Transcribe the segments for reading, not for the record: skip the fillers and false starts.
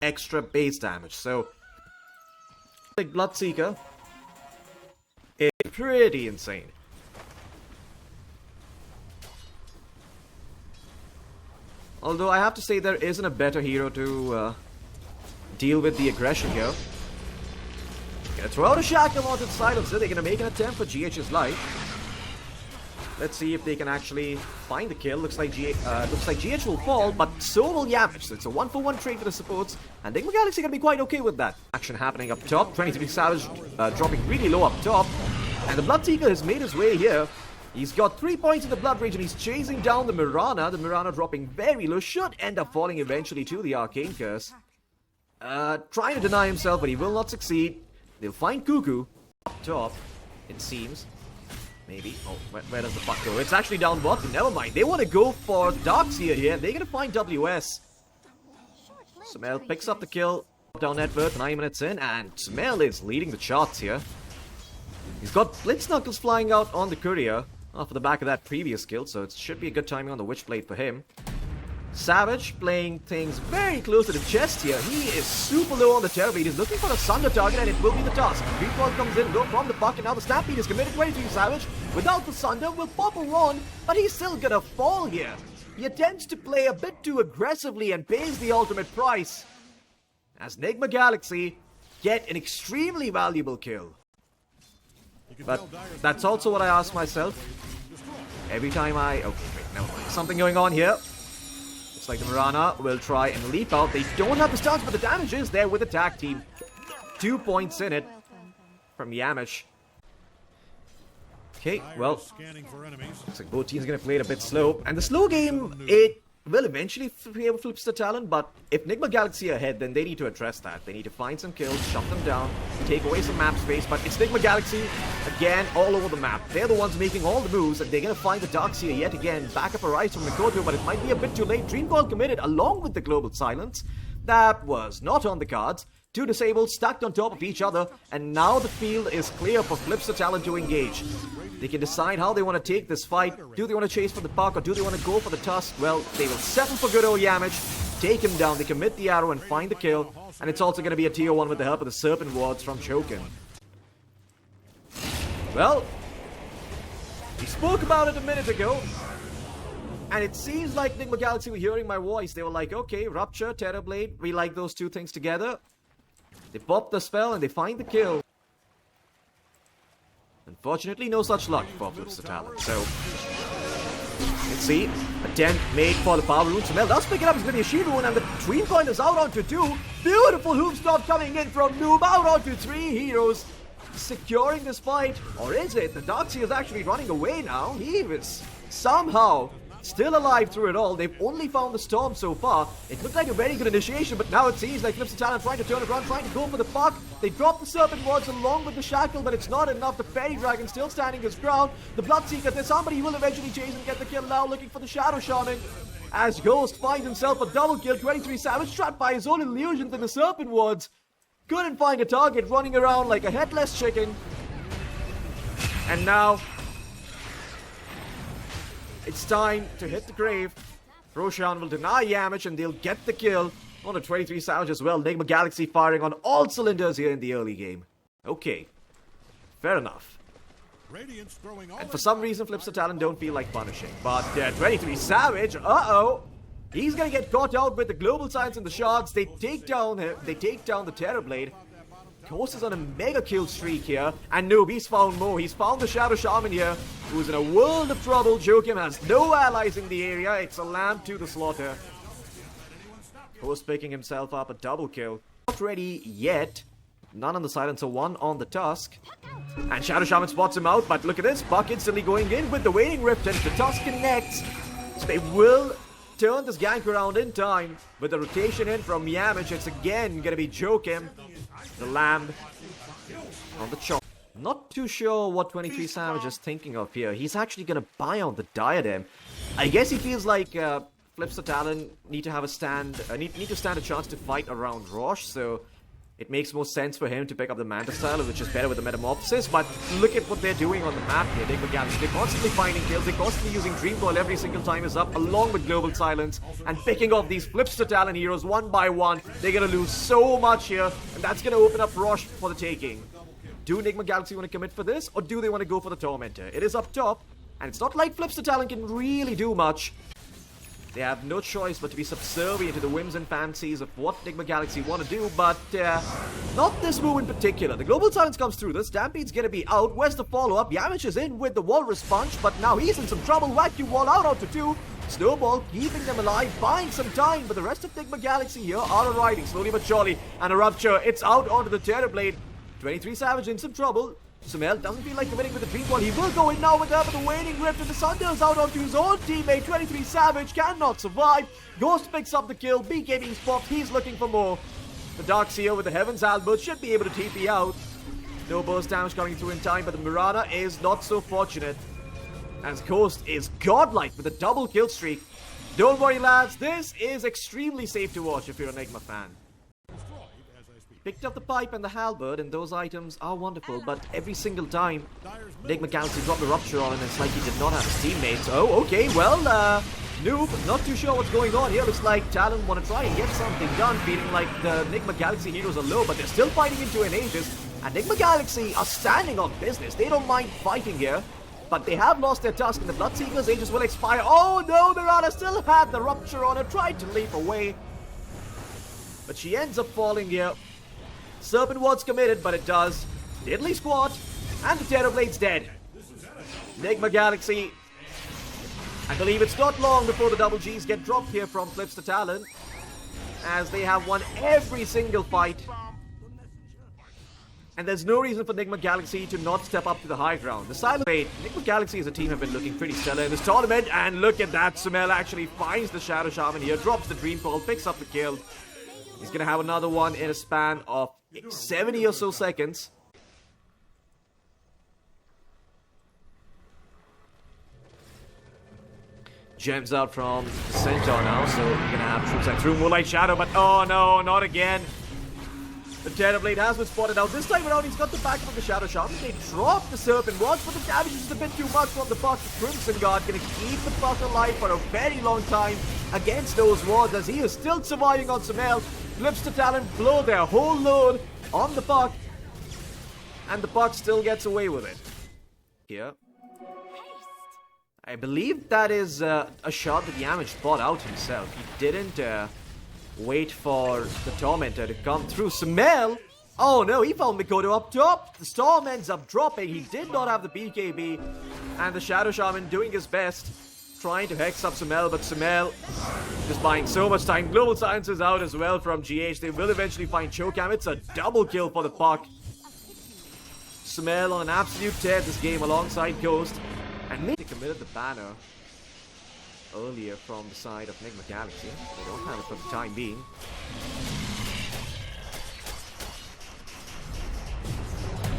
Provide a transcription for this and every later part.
extra base damage. So, like Bloodseeker is pretty insane. Although I have to say there isn't a better hero to deal with the aggression here. Gonna throw out a shackle onto the silencer. They're gonna make an attempt for GH's life. Let's see if they can actually find the kill. Looks like GH will fall, but so will Yamich. So it's a 1-for-1 trade for the supports, and Nigma Galaxy gonna be quite okay with that. Action happening up top. 23 Savage dropping really low up top, and the Bloodseeker has made his way here. He's got 3 points in the Blood Rage, and he's chasing down the Mirana. The Mirana dropping very low, should end up falling eventually to the Arcane Curse. Trying to deny himself, but he will not succeed. They'll find Cuckoo up top, it seems. Maybe. Oh, where does the puck go? It's actually down bottom. Never mind. They want to go for Darkseer here. They're going to find WS. Smell picks up the kill. Down net worth, 9 minutes in, and Smell is leading the charts here. He's got Blitz Knuckles flying out on the Courier off the back of that previous kill, so it should be a good timing on the Witchblade for him. Savage playing things very close to the chest here. He is super low on the Terrorblade. He's looking for a Sunder target, and it will be the task. Recall comes in low from the puck, and now the Stampede is committed. 23 Savage without the Sunder will pop a on, but he's still gonna fall here. He attempts to play a bit too aggressively and pays the ultimate price, as Nigma Galaxy get an extremely valuable kill. But that's also what I ask myself every time I... Okay, wait, never mind. Something going on here. It's like the Mirana will try and leap out. They don't have the stance, but the damage is there with the tag team. 2 points in it from Yamich. Okay, well, looks like both teams are going to play it a bit slow. And the slow game, it will eventually flips the Talon, but if Nigma Galaxy are ahead, then they need to address that. They need to find some kills, shut them down, take away some map space, but it's Nigma Galaxy, again, all over the map. They're the ones making all the moves, and they're going to find the Darkseer yet again. Backup arrives from Mikoto, but it might be a bit too late. Dreamcall committed along with the Global Silence. That was not on the cards. Two disabled stacked on top of each other, and now the field is clear for Flipster Talon to engage. They can decide how they want to take this fight. Do they want to chase for the puck, or do they want to go for the tusk? Well, they will settle for good old Yamich, take him down, they commit the arrow and find the kill, and it's also going to be a tier 1 with the help of the Serpent Wards from Chokin. Well, we spoke about it a minute ago, and it seems like Nigma Galaxy were hearing my voice. They were like, okay, Rupture, Terrorblade, we like those two things together. They pop the spell and they find the kill. Unfortunately, no such luck for Flipster Talon. So, let's see. Attempt made for the power rune. Smell does pick it up. It's going to be a shield rune, and the Dream Coin is out onto 2. Beautiful hoof stop coming in from Noob out onto 3 heroes. Securing this fight. Or is it? The Darkseer is actually running away now. He is somehow still alive through it all. They've only found the Storm so far. It looked like a very good initiation, but now it seems like Flipster Talon trying to turn it around, trying to go for the puck. They drop the Serpent Wards along with the Shackle, but it's not enough. The Fairy Dragon still standing his ground. The Bloodseeker, there's somebody who will eventually chase and get the kill now, looking for the Shadow Shaman. As Ghost finds himself a double kill. 23 Savage trapped by his own illusions in the Serpent Wards. Couldn't find a target, running around like a headless chicken. And now it's time to hit the grave. Roshan will deny Yamich, and they'll get the kill on the 23 Savage as well. Nigma Galaxy firing on all cylinders here in the early game. Okay, fair enough. And for some reason, Flipster Talon don't feel like punishing. But 23 Savage, he's gonna get caught out with the Global Science and the shards. They take down the Terrorblade. Ghost is on a mega kill streak here, and Noob, he's found more. He's found the Shadow Shaman here, who's in a world of trouble. Joachim has no allies in the area. It's a lamb to the slaughter. Ghost picking himself up a double kill. Not ready yet. None on the Silencer, 1 on the Tusk. And Shadow Shaman spots him out, but look at this. Puck instantly going in with the Waning Rift, and the Tusk connects. So they will turn this gank around in time. With the rotation in from Yamich, it's again going to be Joachim, the Lamb, on the chop. Not too sure what 23 Savage is thinking of here. He's actually going to buy on the Diadem. I guess he feels like Flipster Talon need to have a stand, need to stand a chance to fight around Rosh, so it makes more sense for him to pick up the Manta style, which is better with the Metamorphosis. But look at what they're doing on the map here. Nigma Galaxy, they're constantly finding kills. They're constantly using Dream Coil every single time is up, along with Global Silence, and picking off these flips to Talon heroes one by one. They're going to lose so much here, and that's going to open up Rosh for the taking. Do Nigma Galaxy want to commit for this, or do they want to go for the Tormentor? It is up top, and it's not like flips to Talon can really do much. They have no choice but to be subservient to the whims and fancies of what Nigma Galaxy want to do, but not this move in particular. The Global Silence comes through. The Stampede's going to be out. Where's the follow-up? Yamish is in with the Walrus Punch, but now he's in some trouble. Vacuum Wall out onto 2. Snowball keeping them alive, buying some time, but the rest of Nigma Galaxy here are arriving slowly but surely. And a Rupture, it's out onto the Terrorblade. 23 Savage in some trouble. Sumail doesn't feel like committing with the Dream Ball. He will go in now with that, but the Waning Rift, and the Sunder's out onto his own teammate. 23 Savage cannot survive. Ghost picks up the kill. BKB's popped. He's looking for more. The Darkseer with the Heaven's Albert should be able to TP out. No burst damage coming through in time, but the Mirana is not so fortunate, as Ghost is godlike with a double kill streak. Don't worry, lads. This is extremely safe to watch if you're an Nigma fan. Picked up the pipe and the halberd, and those items are wonderful, but every single time Nigma Galaxy dropped the Rupture on him, it's like he did not have his teammates. Oh, okay, well, Noob, not too sure what's going on here. Looks like Talon want to try and get something done, feeling like the Nigma Galaxy heroes are low, but they're still fighting into an Aegis, and Nigma Galaxy are standing on business. They don't mind fighting here, but they have lost their tusk, and the Bloodseeker's Aegis will expire. Oh no, Mirana still had the Rupture on her, tried to leap away, but she ends up falling here. Serpent Ward's committed, but it does. Diddly Squat, and the Terrorblade's dead. Nigma Galaxy, I believe it's not long before the double Gs get dropped here from flips to Talon, as they have won every single fight. And there's no reason for Nigma Galaxy to not step up to the high ground. The Silent Fate, Nigma Galaxy as a team have been looking pretty stellar in this tournament, and look at that, Sumail actually finds the Shadow Shaman here, drops the Dream Coil, picks up the kill. He's gonna have another one in a span of 70 or so seconds. Gems out from Centaur now, so we're gonna have troops like through Moonlight Shadow, but oh no, not again. The Terrorblade has been spotted out. This time around, he's got the backup of the Shadow Shaman. They drop the Serpent once, but the damage is a bit too much from the Buck. The Crimson Guard gonna keep the Buck alive for a very long time against those wards, as he is still surviving on Sumail. Flips to Talon, blow their whole load on the Buck, and the Buck still gets away with it. Here. I believe that is a shot that Yamish bought out himself. He didn't wait for the Tormentor to come through. Sumail! Oh no, he found Mikoto up top. The Storm ends up dropping. He did not have the BKB. And the Shadow Shaman doing his best, trying to hex up Sumail, but Sumail just buying so much time. Global Silence is out as well from GH. They will eventually find Chokam. It's a double kill for the Puck. Sumail on an absolute tear this game alongside Ghost. And maybe they committed the banner earlier from the side of Nigma Galaxy. They don't have it for the time being.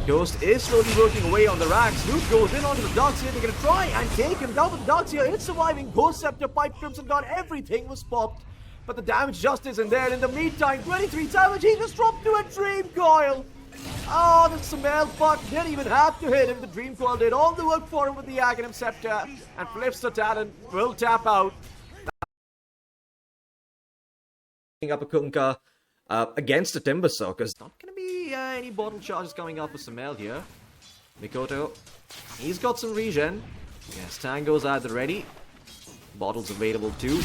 Ghost is slowly working away on the racks. Luke goes in onto the Darkseer. They're going to try and take him down, but the Darkseer is surviving. Ghost Scepter, Pipe, Crimson Guard, everything was popped. But the damage just isn't there. In the meantime, 23 damage, he just dropped to a Dream Coil. Oh, the Sumail Puck didn't even have to hit him. The Dream Coil did all the work for him with the Aghanim Scepter. And flips to Talon, will tap out. Up a Kunkka against the Timbersaw, because not going to be any bottle charges coming up for Sumail here. Mikoto, he's got some regen. Yes, Tango's at the ready. Bottles available too.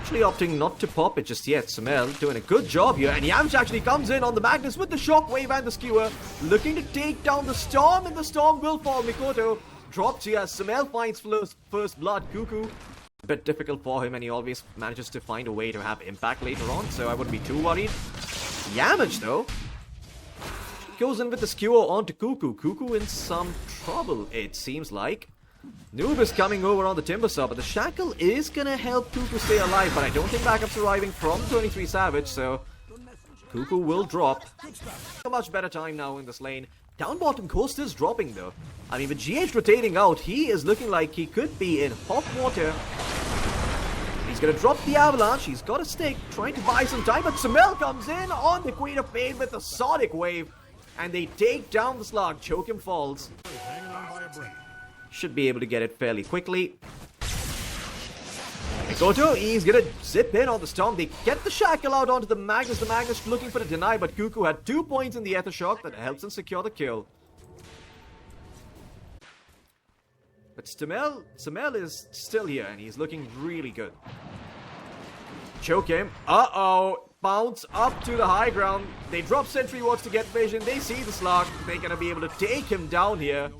Actually opting not to pop it just yet. Sumail doing a good job here, and Yamcha actually comes in on the Magnus with the Shockwave and the Skewer, looking to take down the Storm, and the Storm will fall. Mikoto drops here as Sumail finds first blood. Cuckoo, a bit difficult for him, and he always manages to find a way to have impact later on, so I wouldn't be too worried. Yamcha though goes in with the Skewer onto Cuckoo. Cuckoo in some trouble, it seems like. Noob is coming over on the Timbersaw, but the Shackle is gonna help Cuckoo stay alive, but I don't think backup's arriving from 23 Savage, so Cuckoo will drop. A much better time now in this lane. Down bottom, Ghost is dropping though. I mean, with GH rotating out, he is looking like he could be in hot water. He He's gonna drop the avalanche. He's got a stick, trying to buy some time, but Sumail comes in on the Queen of Pain with the Sonic Wave, and they take down the slug. Chokim falls. Should be able to get it fairly quickly. Mikoto, he's gonna zip in on the Storm. They get the Shackle out onto the Magnus. The Magnus looking for the deny, but Cuckoo had 2 points in the Ether Shock that helps him secure the kill. But Sumail is still here, and he's looking really good. Choke him. Uh-oh. Bounce up to the high ground. They drop Sentry Wards to get vision. They see the slug. They're going to be able to take him down here.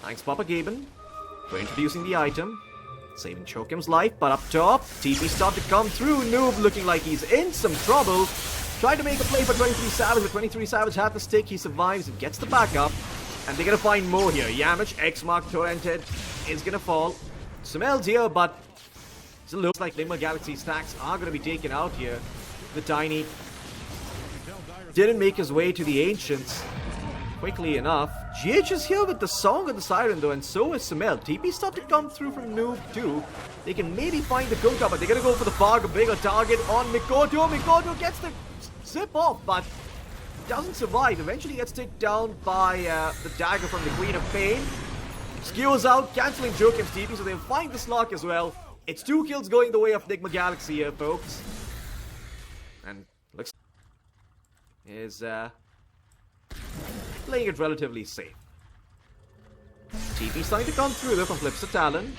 Thanks, Papa Gaben, for introducing the item. Saving Chokim's life, but up top, TP start to come through. Noob looking like he's in some trouble. Trying to make a play for 23 Savage, but 23 Savage had the stick. He survives and gets the backup. And they're going to find more here. Yamich, X-Mark, Torrented is going to fall. Sumail's here, but it looks like Nigma Galaxy stacks are going to be taken out here. The Tiny didn't make his way to the Ancients quickly enough. GH is here with the Song of the Siren though, and so is Sumail. TP start to come through from Noob too. They can maybe find the Kunkka, but they're going to go for the far bigger target on Mikoto. Mikoto gets the zip off, but doesn't survive. Eventually gets taken down by the dagger from the Queen of Pain. Skewers out, cancelling Jokim's TP, so they'll find the Slug as well. It's 2 kills going the way of Nigma Galaxy here, folks. And looks is playing it relatively safe. TP starting to come through though from Flipster Talon.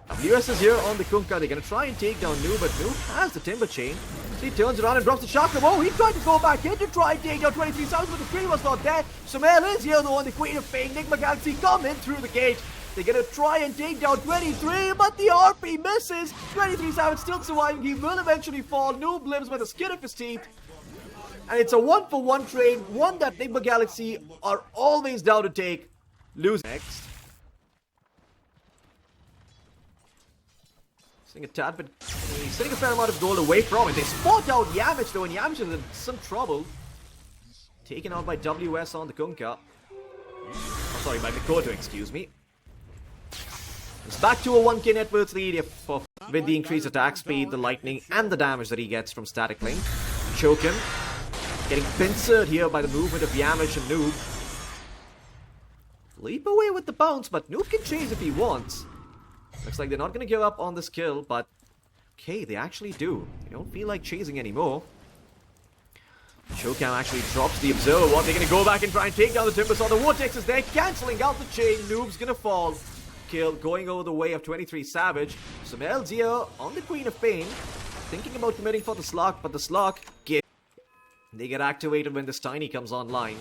WS is here on the Kunkka. They're going to try and take down Noob, but Noob has the Timber Chain. So he turns around and drops the Chakra. Oh, he tried to go back in to try and take down 23 Sounds, but the tree was not there. Sumail is here though on the Queen of Pain. Nigma Galaxy come in through the gate. They're going to try and take down 23, but the RP misses. 23 Savage still surviving. He will eventually fall. Noob lives by the skin of his teeth. And it's a 1-for-1 trade. One that Nigma Galaxy are always down to take. Lose next. Sitting a tad, but he's sitting a fair amount of gold away from it. They spot out Yamich though, and Yamich is in some trouble. Taken out by WS on the Kunkka. Oh, sorry, by Mikoto, excuse me. It's back to a 1k net worth lead with the increased attack speed, the lightning, and the damage that he gets from Static Link. Choke him. Getting pincered here by the movement of Yamich and Noob. Leap away with the bounce, but Noob can chase if he wants. Looks like they're not going to give up on this kill, but okay, they actually do. They don't feel like chasing anymore. Chokam actually drops the Observer Ward. They're going to go back and try and take down the Timber Saw. The Vortex is there, cancelling out the chain. Noob's going to fall. Kill going over the way of 23 Savage. Sumail's here on the Queen of Pain. Thinking about committing for the Slug, but the Slug they get activated when this Tiny comes online.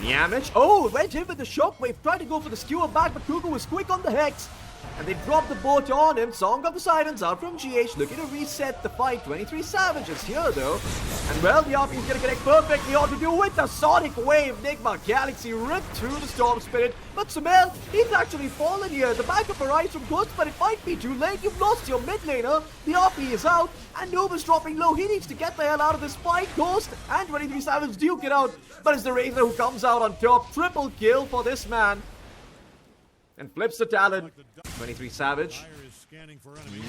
Yamich, oh, went in with the Shockwave, tried to go for the Skewer back, but Cuckoo was quick on the Hex. And they dropped the boat on him. Song of the Sirens out from GH, looking to reset the fight. 23 Savages here though. And well, the RP is going to connect perfectly on to do with the Sonic Wave. Nigma Galaxy ripped through the Storm Spirit. But Sumail, he's actually fallen here. The backup arrives from Ghost, but it might be too late. You've lost your mid laner. The RP is out. And Noob is dropping low. He needs to get the hell out of this fight. Ghost and 23 Savage duke it out. But it's the Razor who comes out on top. Triple kill for this man. And flips the Talon. 23 Savage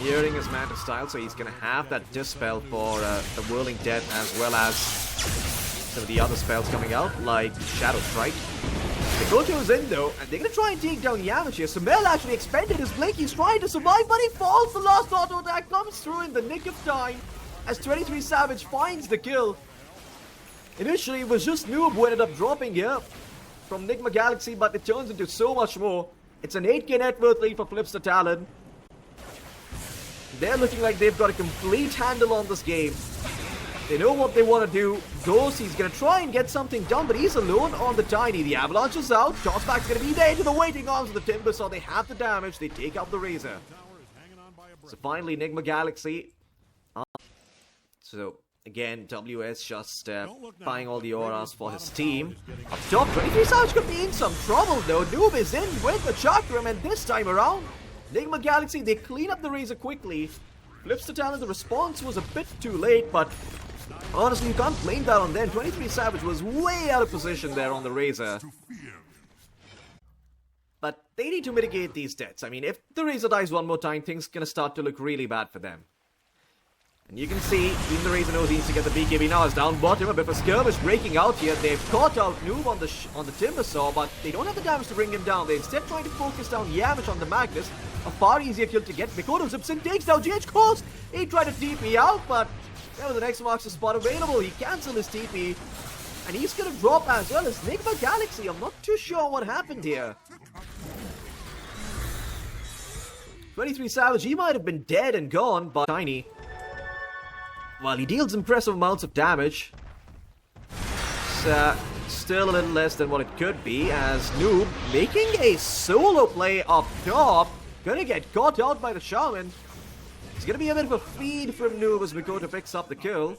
nearing his Mantis style, so he's going to have that Dispel for the Whirling Death, as well as some of the other spells coming out, like Shadow Strike. Mikoto is in though, and they're going to try and take down Yamich here. Sumail actually expended his blink. He's trying to survive, but he falls. The last auto attack comes through in the nick of time as 23 Savage finds the kill. Initially, it was just Noob who ended up dropping here from Nigma Galaxy, but it turns into so much more. It's an 8k net worth lead for Flipster Talon. They're looking like they've got a complete handle on this game. They know what they want to do. Ghost, he's going to try and get something done, but he's alone on the Tiny. The Avalanche is out. Tossback's going to be there into the waiting arms of the Timber, so they have the damage. They take out the Razor. So finally, Nigma Galaxy. So again, WS just buying all the auras for his team. Up top, 23 Savage could be in some trouble though. Noob is in with the Chakram, and this time around, Nigma Galaxy, they clean up the Razor quickly. Flips the Talon, the response was a bit too late, but Honestly, you can't blame that on them. 23 Savage was way out of position there on the Razor. But they need to mitigate these deaths. I mean, if the Razor dies one more time, things are gonna start to look really bad for them. And you can see, even the Razor knows he needs to get the BKB now. It's down bottom, a bit of a skirmish breaking out here. They've caught out Noob on the Timbersaw, but they don't have the damage to bring him down. They're instead trying to focus down Yamish on the Magnus. A far easier kill to get. Mikoto zips in, takes down GH Coast. He tried to TP out, but there was an X-Marks spot available. He cancelled his TP. And he's gonna drop as well as Nigma Galaxy. I'm not too sure what happened here. 23 Savage, he might have been dead and gone, but Tiny, while he deals impressive amounts of damage, it's still a little less than what it could be, as Noob making a solo play up top, gonna get caught out by the Shaman. It's gonna be a bit of a feed from Noob as Mikoto picks up the kill.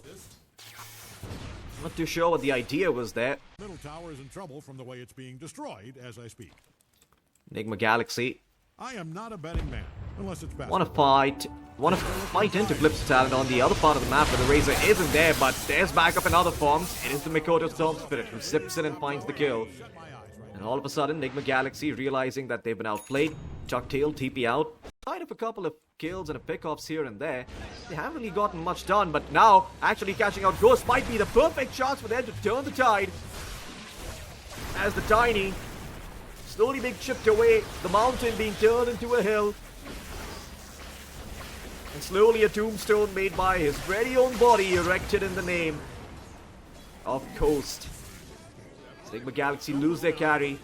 Not too sure what the idea was there. Middle tower is in trouble from the way it's being destroyed as I speak. Nigma Galaxy I am not a betting man, unless it's bad. want to fight into Flip's Talon on the other part of the map where the Razor isn't there, but there's backup in other forms. It is the Mikoto Storm Spirit who zips in and finds the kill. And all of a sudden, Nigma Galaxy, realizing that they've been outplayed, Chucktail, TP out, kind of a couple of kills and a pickoffs here and there. They haven't really gotten much done, but now, actually catching out Ghost might be the perfect chance for them to turn the tide. As the Tiny slowly being chipped away, the mountain being turned into a hill. And slowly a tombstone made by his very own body erected in the name of Coast. Nigma Galaxy lose their carry.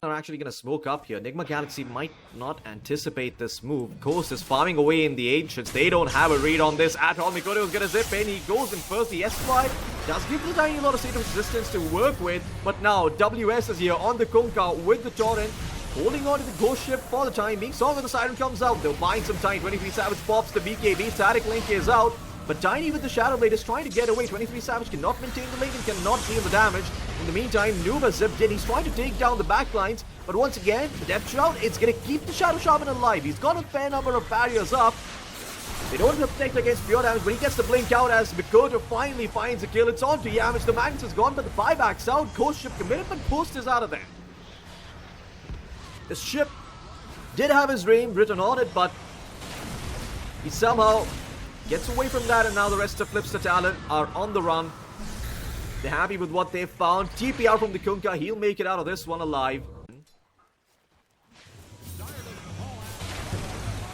They're actually going to smoke up here. Nigma Galaxy might not anticipate this move. Coast is farming away in the Ancients. They don't have a read on this at all. Mikoto is going to zip in. He goes in first. The S5 does give the Tiny a lot of state of resistance to work with. But now WS is here on the Kunkka with the Torrent, holding on to the Ghost Ship for the time being. Song of the Siren comes out. They'll find some time. 23 Savage pops the BKB. Static Link is out. But Tiny with the Shadow Blade is trying to get away. 23 Savage cannot maintain the link and cannot deal the damage. In the meantime, Noob zipped in. He's trying to take down the backlines. But once again, the Depth Shroud, it's going to keep the Shadow Shaman alive. He's got a fair number of barriers up. They don't protect against pure damage, but he gets the blink out as Mikoto finally finds a kill. It's on to Yamish. The Magnus is gone, but the buyback's out. Ghost Ship committed, but Post is out of there. The ship did have his name written on it, but he somehow gets away from that, and now the rest of Flips the Talon are on the run. They're happy with what they've found. TP out from the Kunkka. He'll make it out of this one alive.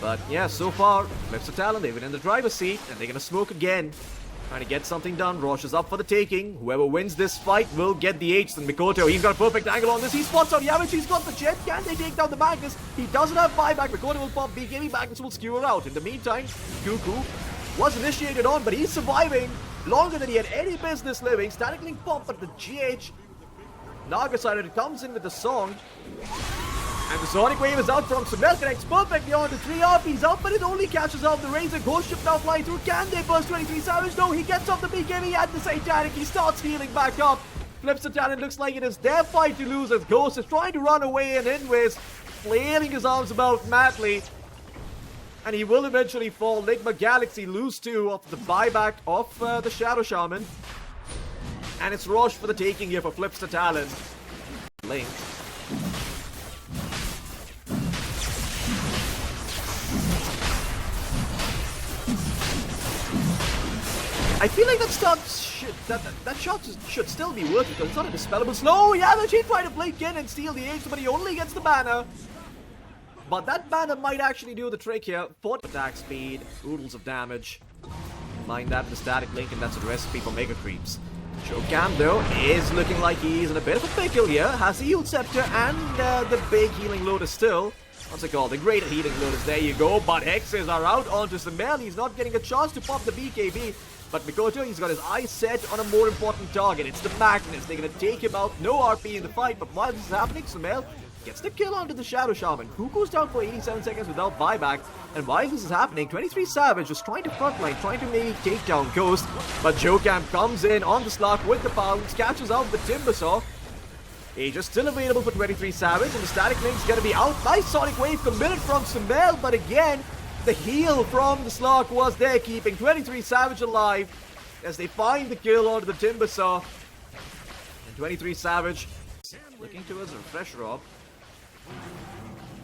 But yeah, so far, Flips the Talon, they've been in the driver's seat, and they're going to smoke again. Trying to get something done. Rosh is up for the taking. Whoever wins this fight will get the H. And Mikoto, he's got a perfect angle on this. He spots out Yamish. He's got the jet. Can they take down the Magnus? He doesn't have buyback. Mikoto will pop BKB. Magnus will skewer out. In the meantime, Cuckoo was initiated on, but he's surviving longer than he had any business living. Static Link pop, but the GH Nagaside comes in with the song. And the Sonic Wave is out from Summel, connects perfectly on the 3 RPs out, but it only catches out the Razor. Ghost Ship now flying through. Can they burst 23 Savage? No, he gets off the BKB at the Satanic. He starts healing back up. Flips the Talon. Looks like it is their fight to lose as Ghost is trying to run away and inways, flailing his arms about madly. And he will eventually fall. Nigma Galaxy lose 2 of the buyback of the Shadow Shaman. And it's Rosh for the taking here for Flips the Talon. Link. I feel like that shot should still be working because it's not a dispellable slow. Yeah, he tried to blink in and steal the H, but he only gets the banner. But that banner might actually do the trick here. 4 attack speed, oodles of damage. Combine that with the static link, and that's a recipe for mega creeps. Chokam, though, is looking like he's in a bit of a pickle here. Has the Heal Scepter and the big healing lotus still. What's it called? The Greater Healing Lotus. There you go. But Hexes are out onto Summel. He's not getting a chance to pop the BKB. But Mikoto, he's got his eyes set on a more important target. It's the Magnus. They're going to take him out. No RP in the fight. But while this is happening, Summel gets the kill onto the Shadow Shaman. Cuckoo's down for 87 seconds without buyback. And while this is happening, 23 Savage was trying to frontline, trying to maybe take down Ghost. But Jokam comes in on the Slark with the pounds, catches out the Timbersaw. Age is still available for 23 Savage, and the Static Link's going to be out. Nice Sonic Wave committed from Summel, but again, the heal from the Slark was there, keeping 23 Savage alive. as they find the kill onto the Timber Saw. And 23 Savage looking towards a refresher up.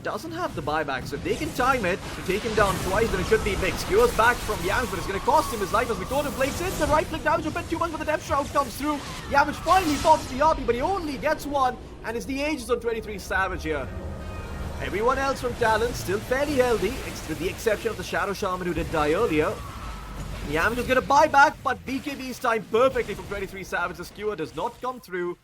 Doesn't have the buyback, so if they can time it to take him down twice, then it should be big. Skewers back from Yamish, but it's going to cost him his life as Mikoto blinks in. The right click damage a bit too much, but the Depth Shroud comes through. Yamish finally pops the RP, but he only gets one, and it's the Aegis on 23 Savage here. Everyone else from Talon still fairly healthy, with the exception of the Shadow Shaman who did die earlier. Yamish is going to buy back, but BKB is timed perfectly from 23 Savage. The Skewer does not come through.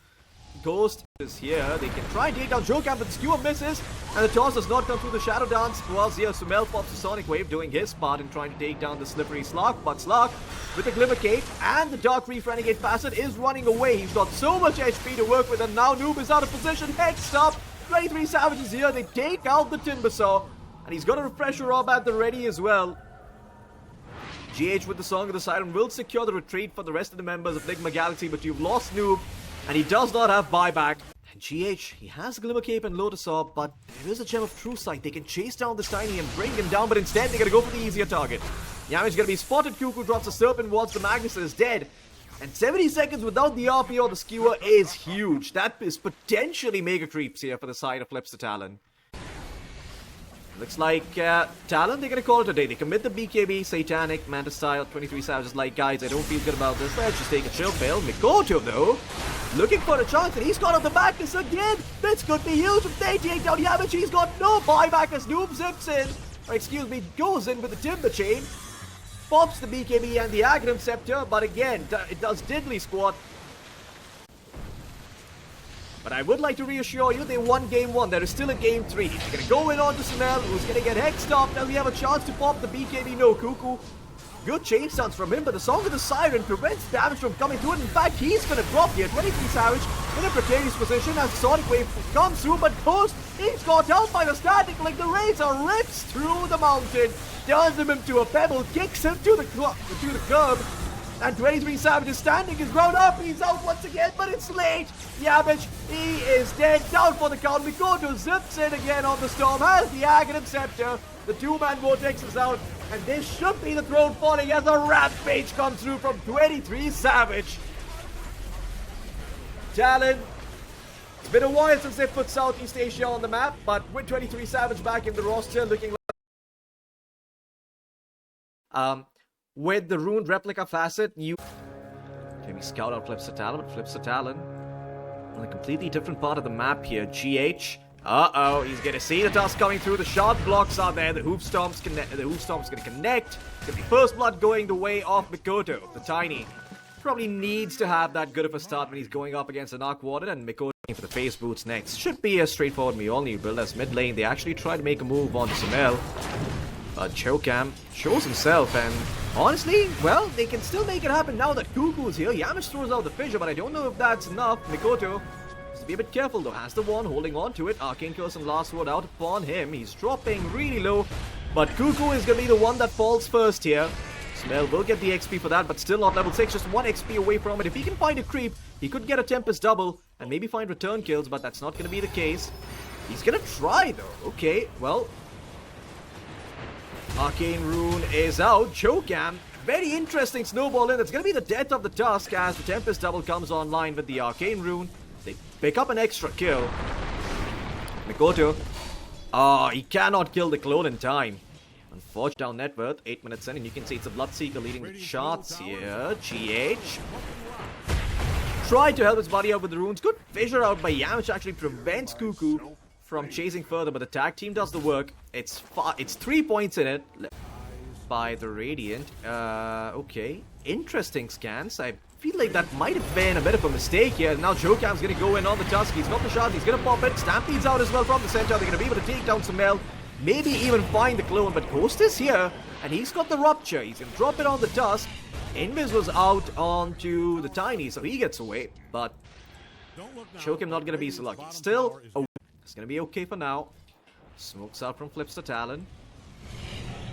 Ghost is here. They can try and take down Jokam, but the Skewer misses, and the toss does not come through the Shadow Dance. Whilst here, Sumail pops the Sonic Wave, doing his part in trying to take down the Slippery Slark. But Slark, with the Glimmer Cape and the Dark Reef Renegade facet, is running away. He's got so much HP to work with, and now Noob is out of position. Hexed up. 23 Savages here. They take out the Timber Saw, and he's got a Refresher Orb at the ready as well. GH with the Song of the Siren will secure the retreat for the rest of the members of Nigma Galaxy, but you've lost Noob, and he does not have buyback. And GH, he has Glimmer Cape and Lotus Orb, but there is a Gem of True Sight. They can chase down this Tiny and bring him down, but instead they're going to go for the easier target. Yami's going to be spotted. Cuckoo drops a Serpent Wards. The Magnus is dead. And 70 seconds without the RP or the Skewer is huge. That is potentially mega creeps here for the side of Flips to Talon. Looks like Talon, they're going to call it a day. They commit the BKB, Satanic, Manta Style, 23 Savages like, guys, I don't feel good about this. Let's just take a chill pill. Mikoto, though, looking for a chance, and he's got on the back this again. This could be huge if they take down Yamichi. He's got no buyback as Noob zips in. Or, excuse me, goes in with the Timber Chain. Pops the BKB and the Aghanim Scepter, but again, it does diddly squat. But I would like to reassure you, they won game 1. There is still a game 3. They're going to go in on to Sumail, who's going to get hexed up. Now we have a chance to pop the BKB. No, Cuckoo. Good chain stance from him, but the Song of the Siren prevents damage from coming through it. In fact, he's going to drop here. 23 Savage in a precarious position as Sonic Wave comes through, but Ghost, he's got out by the Static Link. The Razor rips through the mountain, turns him into a pebble, kicks him to the curb. And 23 Savage is standing his ground up. He's out once again, but it's late. Yamish, he is dead. Down for the count. Mikoto zips in again on the Storm. Has the Aghanim Scepter. The two-man Vortex is out. And this should be the throne falling as a Rampage comes through from 23 Savage. Talon. It's been a while since they put Southeast Asia on the map, but with 23 Savage back in the roster, looking like... with the Ruined Replica facet, you can we scout out Flips to Talon, but Flips to Talon on a completely different part of the map here. GH, he's gonna see the dust coming through. The shard blocks are there. The Hoof Stomp's gonna connect. It's gonna be First Blood going the way of Mikoto. The Tiny probably needs to have that good of a start when he's going up against an Arc Warden, and Mikoto for the Face Boots next. Should be a straightforward Mjolnir build as mid lane. They actually try to make a move on to Sumail. Chokam shows himself, and honestly, well, they can still make it happen now that Cuckoo's here. Yamish throws out the fissure, but I don't know if that's enough. Mikoto has to be a bit careful though. Has the one holding on to it. Arcane Curse and Last Word out upon him. He's dropping really low, but Cuckoo is going to be the one that falls first here. Sumail will get the XP for that, but still not level 6. Just 1 XP away from it. If he can find a creep, he could get a Tempest double and maybe find return kills, but that's not going to be the case. He's going to try though. Okay, well... Arcane Rune is out. Chokam, very interesting snowball in. That's going to be the death of the Tusk as the Tempest double comes online with the Arcane Rune. They pick up an extra kill. Mikoto. He cannot kill the clone in time. Unfortunate down net worth, 8 minutes in, and you can see it's a Bloodseeker leading the charts here. GH. Tried to help his buddy out with the runes. Good fissure out by Yamish actually prevents Cuckoo from chasing further, but the tag team does the work. It's 3 points in it by the Radiant. Okay, interesting scans. I feel like that might have been a bit of a mistake here. Now Jokam's going to go in on the Tusk. He's got the shot. He's going to pop it. Stampede's out as well from the center. They're going to be able to take down Sumail. Maybe even find the clone, but Ghost is here, and he's got the Rupture. He's going to drop it on the Tusk. Invis was out onto the Tiny, so he gets away, but Chokem not going to be so lucky. Still, it's going to be okay for now. Smokes out from Flips to Talon.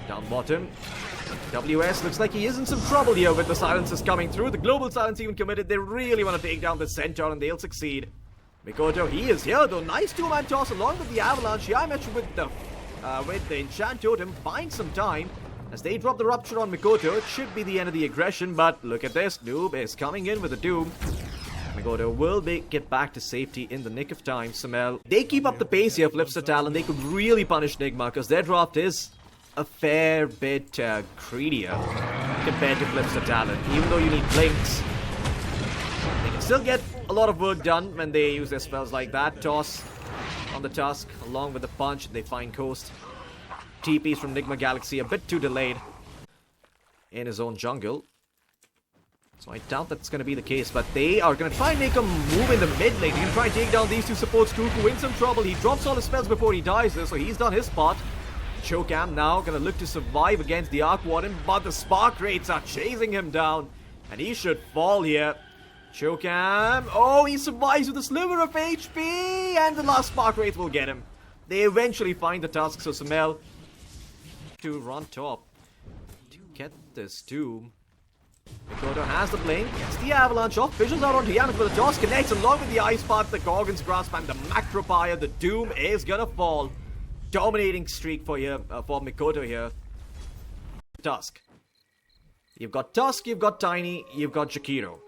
Down bottom. WS looks like he is in some trouble here with the silences coming through. The global silence even committed. They really want to take down the Centaur, and they'll succeed. Mikoto, he is here though. Nice two-man toss along with the Avalanche. Yeah, I mentioned with the Enchant Totem. Finds some time. As they drop the Rupture on Mikoto, it should be the end of the aggression, but look at this. Noob is coming in with a Doom. Mikoto will get back to safety in the nick of time. Samel, they keep up the pace here, Flipster Talon. They could really punish Nigma because their draft is a fair bit greedier compared to Flipster Talon. Even though you need Blinks, they can still get a lot of work done when they use their spells like that. Toss on the Tusk along with the punch. They find Coast. TPs from Nigma Galaxy a bit too delayed in his own jungle. So I doubt that's going to be the case, but they are going to try and make a move in the mid lane. They're going to try and take down these two supports. Kuku in some trouble. He drops all his spells before he dies there, so he's done his part. Chokam now going to look to survive against the Arc Warden, but the Spark Wraiths are chasing him down, and he should fall here. Chokam, oh, he survives with a sliver of HP, and the last Spark Wraith will get him. They eventually find the Tusk, so Samel to run top to get this Doom. Mikoto has the blink, gets the avalanche off, fishes out onto Yamik, but the toss connects along with the Ice Path, the Gorgon's Grasp, and the Macropire. The Doom is gonna fall. Dominating streak for Mikoto here. Tusk. You've got Tusk, you've got Tiny, you've got Jakiro.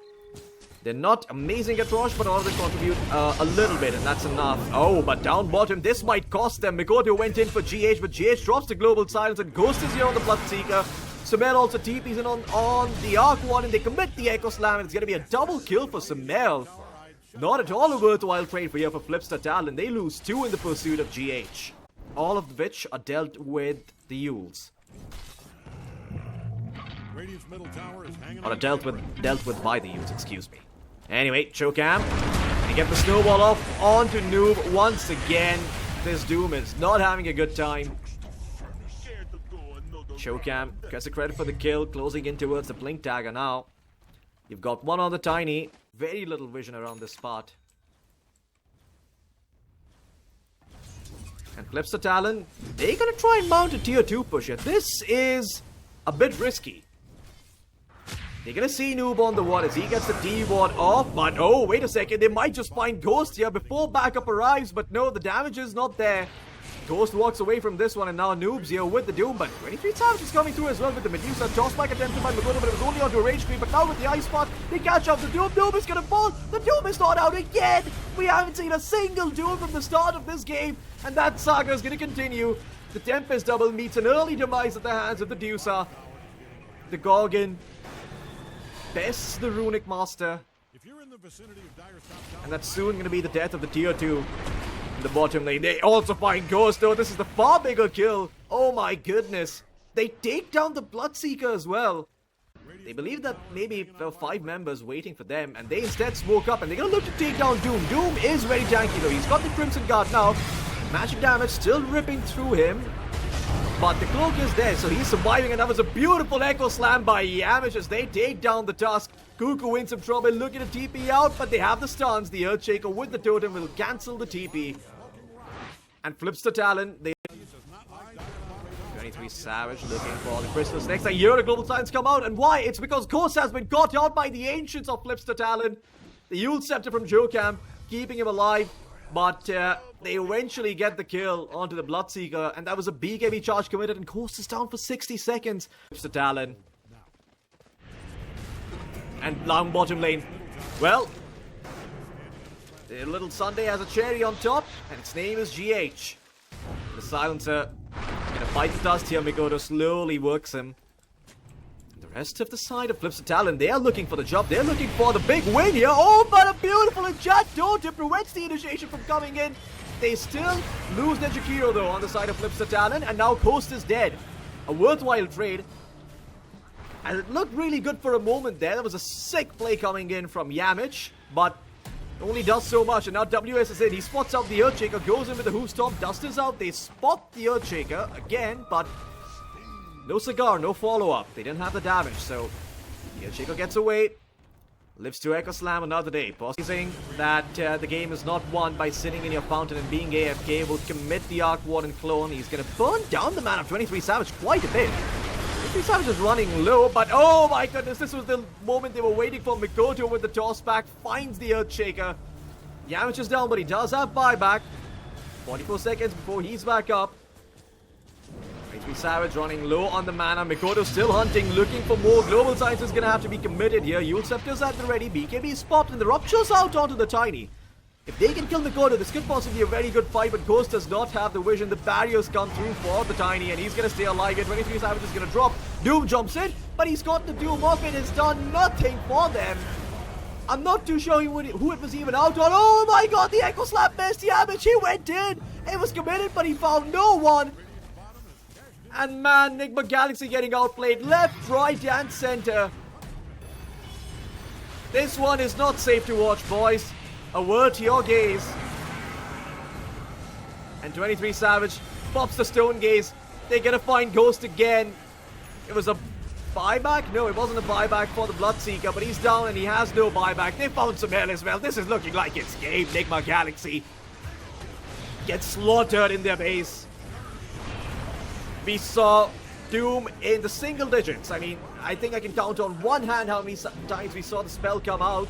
They're not amazing at Roche, but all of them contribute a little bit, and that's enough. Oh, but down bottom, this might cost them. Mikoto went in for GH, but GH drops the Global Silence, and Ghost is here on the Bloodseeker. Samel also TPs in on the Arc One, and they commit the Echo Slam, and it's going to be a double kill for Samel. Not at all a worthwhile trade for here for Flipster Talon. They lose 2 in the pursuit of GH. All of which are dealt with the Yules. Or are dealt with by the Yules, excuse me. Anyway, Chokam. They get the snowball off onto Noob once again. This Doom is not having a good time. Chokam gets the credit for the kill, closing in towards the Blink Dagger now. You've got one on the Tiny. Very little vision around this spot. And Flipster Talon, they're gonna try and mount a tier 2 push here. This is a bit risky. They're gonna see Noob on the ward as he gets the D-ward off, but oh, wait a second, they might just find Ghost here before backup arrives, but no, the damage is not there. Ghost walks away from this one, and now Noob's here with the Doom, but 23 Savage is coming through as well with the Medusa. Tossback attempted by Mikoto, but it was only onto a rage screen, but now with the Ice Spot, they catch up the Doom. Doom is gonna fall. The Doom is not out again. We haven't seen a single Doom from the start of this game, and that saga is gonna continue. The Tempest double meets an early demise at the hands of the Medusa. The Gorgon bests the Runic Master, and that's soon gonna be the death of the tier 2. The bottom lane. They also find Ghost though. This is the far bigger kill. Oh my goodness. They take down the Bloodseeker as well. They believe that maybe there were 5 members waiting for them, and they instead smoke up, and they're gonna look to take down Doom. Doom is very tanky though. He's got the Crimson Guard now. Magic damage still ripping through him, but the cloak is there, so he's surviving, and that was a beautiful Echo Slam by Yamish as they take down the Tusk. Kuku in some trouble, looking to TP out, but they have the stuns. The Earthshaker with the totem will cancel the TP. And Flipster Talon, they 23 Savage looking for the Crystals. Next, I hear the Global Signs come out, and why? It's because Ghost has been caught out by the Ancients of Flipster Talon. The Yule Scepter from Jokam, keeping him alive, but they eventually get the kill onto the Bloodseeker, and that was a BKB charge committed, and Ghost is down for 60 seconds. Flipster Talon. And long bottom lane. Well, the little Sunday has a cherry on top, and its name is GH. The Silencer gonna fight the dust here. Mikoto slowly works him. And the rest of the side of Flipster Talon, they are looking for the job. They're looking for the big win here. Oh, but a beautiful enchant totem prevents the initiation from coming in. They still lose their Jakiro though on the side of Flipster Talon, and now Coast is dead. A worthwhile trade. And it looked really good for a moment there. There was a sick play coming in from Yamich, but only does so much. And now WS is in. He spots out the Earthshaker, goes in with the Hoofstomp. Dust is out. They spot the Earthshaker again, but no cigar, no follow-up. They didn't have the damage, so the Earthshaker gets away. Lives to Echo Slam another day. Saying that the game is not won by sitting in your fountain and being AFK. Will commit the Arc Warden clone. He's going to burn down the man of 23 Savage quite a bit. 23 Savage is running low, but oh my goodness, this was the moment they were waiting for. Mikoto with the toss back finds the Earthshaker. Yamich is down, but he does have buyback. 44 seconds before he's back up. 23 Savage running low on the mana. Mikoto still hunting, looking for more. Global Science is going to have to be committed here. Yule Scepter's at the ready. BKB's popped and the Rupture's out onto the Tiny. If they can kill Mikoto, this could possibly be a very good fight, but Ghost does not have the vision. The barriers come through for the Tiny, and he's going to stay alive here. 23 Savage is going to drop. Doom jumps in, but he's got the Doom off it. It's done nothing for them. I'm not too sure who it was even out on. Oh my god, the Echo Slap missed the damage. He went in. It was committed, but he found no one. And man, Nigma Galaxy getting outplayed left, right, and center. This one is not safe to watch, boys. A word to your gaze. And 23 Savage pops the Stone Gaze. They're gonna find Ghost again. It was a buyback? No, it wasn't a buyback for the Bloodseeker, but he's down and he has no buyback. They found some hell as well. This is looking like it's game. Nigma Galaxy gets slaughtered in their base. We saw Doom in the single digits. I mean, I think I can count on one hand how many times we saw the spell come out.